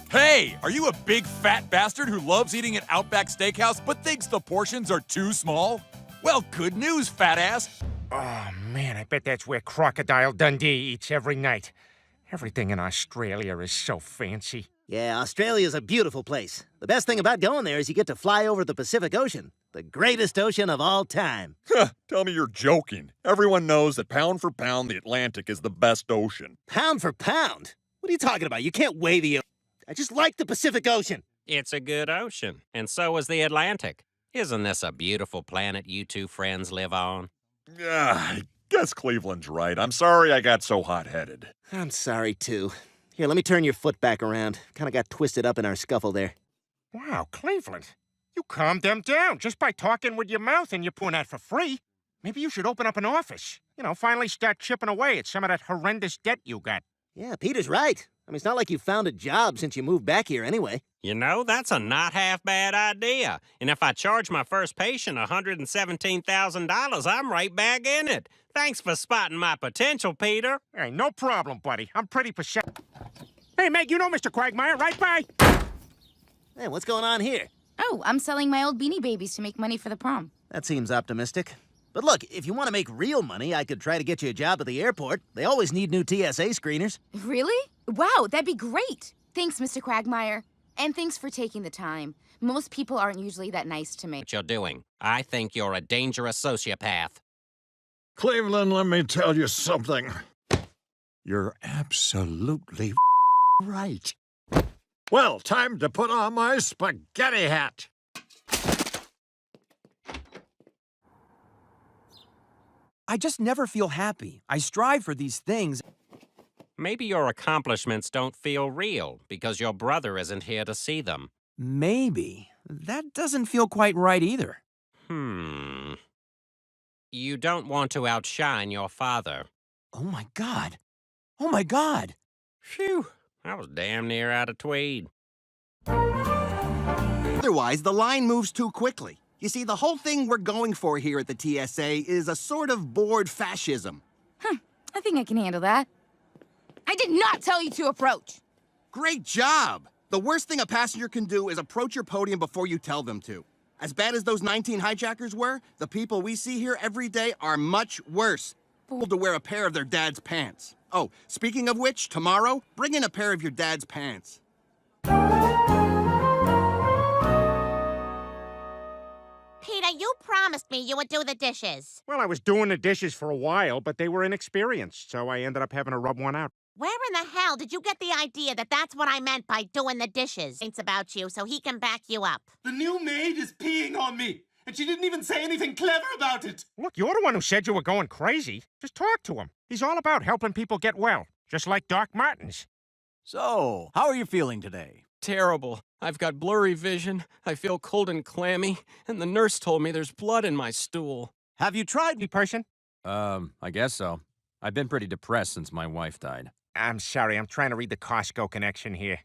Hey, are you a big fat bastard who loves eating at Outback Steakhouse but thinks the portions are too small? Well, good news, fat ass. Oh, man, I bet that's where Crocodile Dundee eats every night. Everything in Australia is so fancy. Yeah, Australia's a beautiful place. The best thing about going there is you get to fly over the Pacific Ocean, the greatest ocean of all time. Tell me you're joking. Everyone knows that pound for pound, the Atlantic is the best ocean. Pound for pound? What are you talking about? You can't weigh the ocean. I just like the Pacific Ocean. It's a good ocean, and so is the Atlantic. Isn't this a beautiful planet you two friends live on? Yeah, I guess Cleveland's right. I'm sorry I got so hot-headed. I'm sorry, too. Here, let me turn your foot back around. Kind of got twisted up in our scuffle there. Wow, Cleveland. You calmed them down just by talking with your mouth, and you're pulling that for free. Maybe you should open up an office. You know, finally start chipping away at some of that horrendous debt you got. Yeah, Peter's right. I mean, it's not like you found a job since you moved back here anyway. You know, that's a not half bad idea. And if I charge my first patient $117,000, I'm right back in it. Thanks for spotting my potential, Peter. Hey, no problem, buddy. I'm pretty percent. Hey, Meg, you know Mr. Quagmire, right? Bye. Hey, what's going on here? Oh, I'm selling my old Beanie Babies to make money for the prom. That seems optimistic. But look, if you want to make real money, I could try to get you a job at the airport. They always need new TSA screeners. Really? Wow, that'd be great. Thanks, Mr. Quagmire. And thanks for taking the time. Most people aren't usually that nice to me. What you're doing. I think you're a dangerous sociopath. Cleveland, let me tell you something. You're absolutely right. Well, time to put on my spaghetti hat. I just never feel happy. I strive for these things. Maybe your accomplishments don't feel real because your brother isn't here to see them. Maybe. That doesn't feel quite right either. You don't want to outshine your father. Oh my God. Oh my God. Phew, I was damn near out of tweed. Otherwise, the line moves too quickly. You see, the whole thing we're going for here at the TSA is a sort of bored fascism. I think I can handle that. I did not tell you to approach. Great job! The worst thing a passenger can do is approach your podium before you tell them to. As bad as those 19 hijackers were, the people we see here every day are much worse. To wear a pair of their dad's pants. Oh, speaking of which, tomorrow, bring in a pair of your dad's pants. Peter, you promised me you would do the dishes. Well, I was doing the dishes for a while, but they were inexperienced, so I ended up having to rub one out. Where in the hell did you get the idea that that's what I meant by doing the dishes? It's about you, so he can back you up. The new maid is peeing on me, and she didn't even say anything clever about it. Look, you're the one who said you were going crazy. Just talk to him. He's all about helping people get well, just like Doc Martens. So, how are you feeling today? Terrible. I've got blurry vision, I feel cold and clammy, and the nurse told me there's blood in my stool. Have you tried? Person? I guess so. I've been pretty depressed since my wife died. I'm sorry, I'm trying to read the Costco connection here.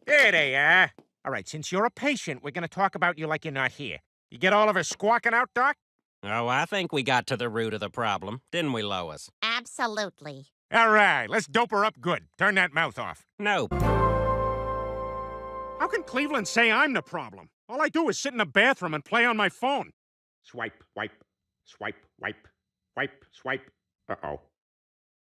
There they are. All right, since you're a patient, we're going to talk about you like you're not here. You get all of us squawking out, Doc? Oh, I think we got to the root of the problem, didn't we, Lois? Absolutely. All right, let's dope her up good. Turn that mouth off. Nope. How can Cleveland say I'm the problem? All I do is sit in the bathroom and play on my phone. Swipe, wipe, swipe, wipe, wipe, swipe. Uh-oh.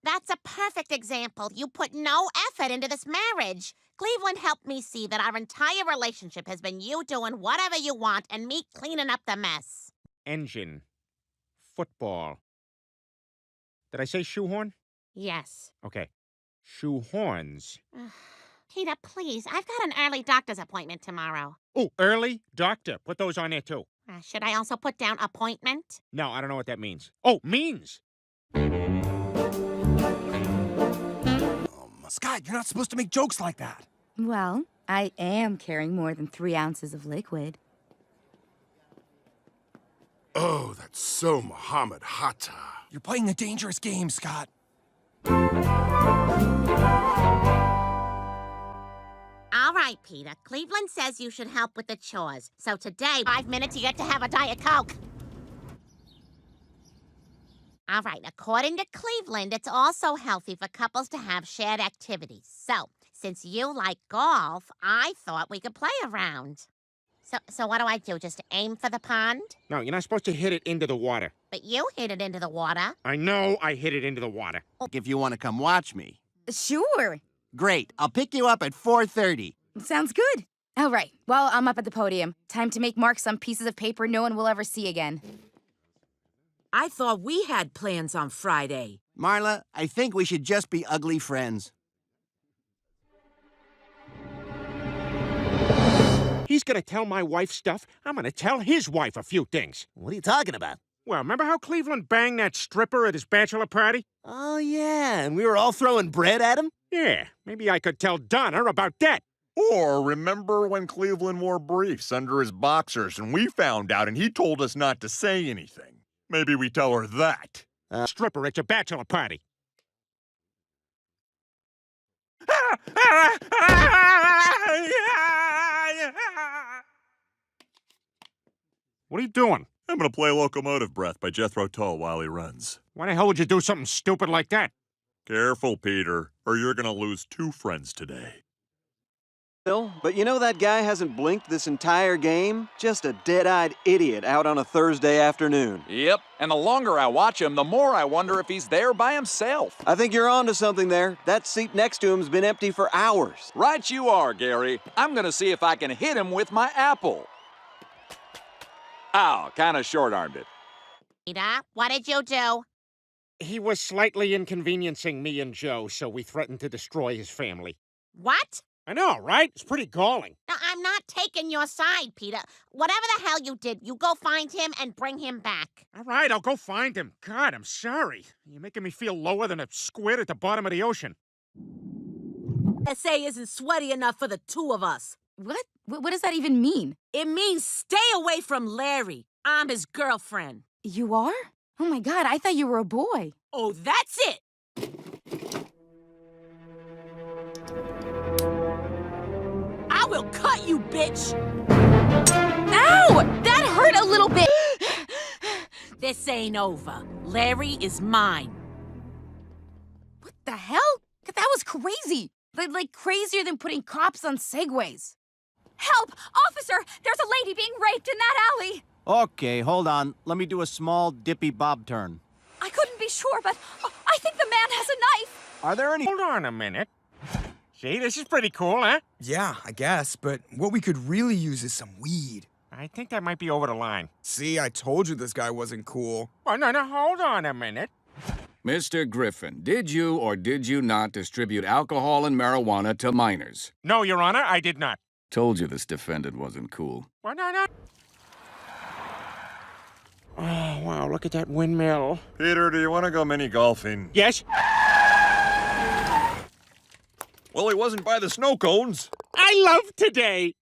That's a perfect example. You put no effort into this marriage. Cleveland helped me see that our entire relationship has been you doing whatever you want and me cleaning up the mess. Engine. Football. Did I say shoehorn? Yes. Okay. Shoehorns. Peter, please. I've got an early doctor's appointment tomorrow. Oh, early doctor. Put those on there, too. Should I also put down appointment? No, I don't know what that means. Oh, means. Scott, you're not supposed to make jokes like that. Well, I am carrying more than 3 ounces of liquid. Oh, that's so Muhammad Hatta. You're playing a dangerous game, Scott. All right, Peter. Cleveland says you should help with the chores. So today, 5 minutes, you get to have a Diet Coke. All right, according to Cleveland, it's also healthy for couples to have shared activities. So, Since you like golf, I thought we could play around. So what do I do? Just aim for the pond? No, you're not supposed to hit it into the water. But you hit it into the water. I know I hit it into the water. If you want to come watch me. Sure. Great. I'll pick you up at 4:30. Sounds good. All right. Well, I'm up at the podium. Time to make Mark some pieces of paper no one will ever see again. I thought we had plans on Friday. Marla, I think we should just be ugly friends. He's gonna tell my wife stuff. I'm gonna tell his wife a few things. What are you talking about? Well, remember how Cleveland banged that stripper at his bachelor party? Oh, yeah, and we were all throwing bread at him? Yeah, maybe I could tell Donna about that. Or remember when Cleveland wore briefs under his boxers and we found out and he told us not to say anything? Maybe we tell her that. Stripper at your bachelor party. What are you doing? I'm gonna play Locomotive Breath by Jethro Tull while he runs. Why the hell would you do something stupid like that? Careful, Peter, or you're gonna lose 2 friends today. But you know that guy hasn't blinked this entire game? Just a dead-eyed idiot out on a Thursday afternoon. Yep, and the longer I watch him, the more I wonder if he's there by himself. I think you're onto something there. That seat next to him's been empty for hours. Right you are, Gary. I'm gonna see if I can hit him with my apple. Ow, kinda short-armed it. Peter, what did you do? He was slightly inconveniencing me and Joe, so we threatened to destroy his family. What? I know, right? It's pretty galling. No, I'm not taking your side, Peter. Whatever the hell you did, you go find him and bring him back. All right, I'll go find him. God, I'm sorry. You're making me feel lower than a squid at the bottom of the ocean. SA isn't sweaty enough for the 2 of us. What? What does that even mean? It means stay away from Larry. I'm his girlfriend. You are? Oh my God, I thought you were a boy. Oh, that's it! I will cut you, bitch! Ow! That hurt a little bit! This ain't over. Larry is mine. What the hell? That was crazy. Like crazier than putting cops on Segways. Help! Officer! There's a lady being raped in that alley! Okay, hold on. Let me do a small dippy bob turn. I couldn't be sure, but I think the man has a knife! Are there any— Hold on a minute. See, this is pretty cool, huh? Yeah, I guess, but what we could really use is some weed. I think that might be over the line. See, I told you this guy wasn't cool. Oh, no, hold on a minute. Mr. Griffin, did you or did you not distribute alcohol and marijuana to minors? No, Your Honor, I did not. Told you this defendant wasn't cool. Well, no. Oh, wow, look at that windmill. Peter, do you want to go mini golfing? Yes? Well, he wasn't by the snow cones. I love today.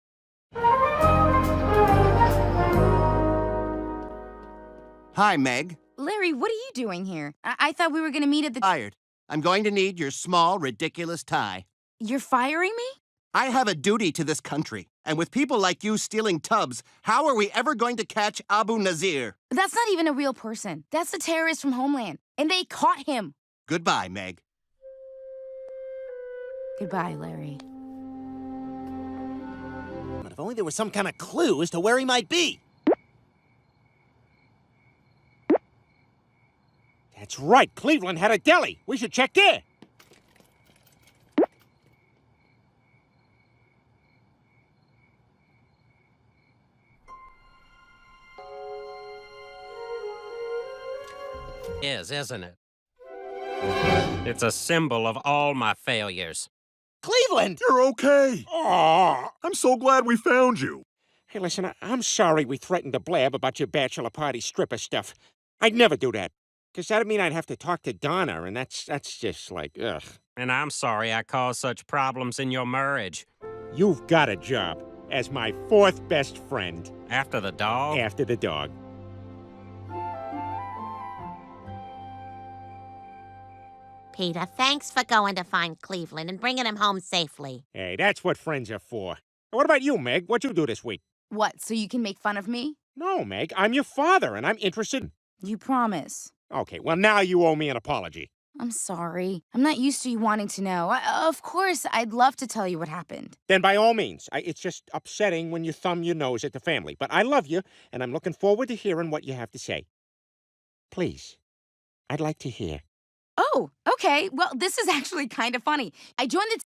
Hi, Meg. Larry, what are you doing here? I thought we were gonna meet at the— Fired. I'm going to need your small, ridiculous tie. You're firing me? I have a duty to this country. And with people like you stealing tubs, how are we ever going to catch Abu Nazir? That's not even a real person. That's the terrorist from Homeland. And they caught him. Goodbye, Meg. Goodbye, Larry. But if only there was some kind of clue as to where he might be. That's right. Cleveland had a deli. We should check there. Isn't it? It's a symbol of all my failures. Cleveland! You're okay. Aw. I'm so glad we found you. Hey, listen, I'm sorry we threatened to blab about your bachelor party stripper stuff. I'd never do that. Because that'd mean I'd have to talk to Donna, and that's just like, ugh. And I'm sorry I caused such problems in your marriage. You've got a job as my 4th best friend. After the dog? After the dog. Peter, thanks for going to find Cleveland and bringing him home safely. Hey, that's what friends are for. What about you, Meg? What'd you do this week? What, so you can make fun of me? No, Meg, I'm your father, and I'm interested. You promise. Okay, well, now you owe me an apology. I'm sorry. I'm not used to you wanting to know. Of course, I'd love to tell you what happened. Then by all means. It's just upsetting when you thumb your nose at the family. But I love you, and I'm looking forward to hearing what you have to say. Please, I'd like to hear. Oh, okay. Well, this is actually kind of funny. I joined the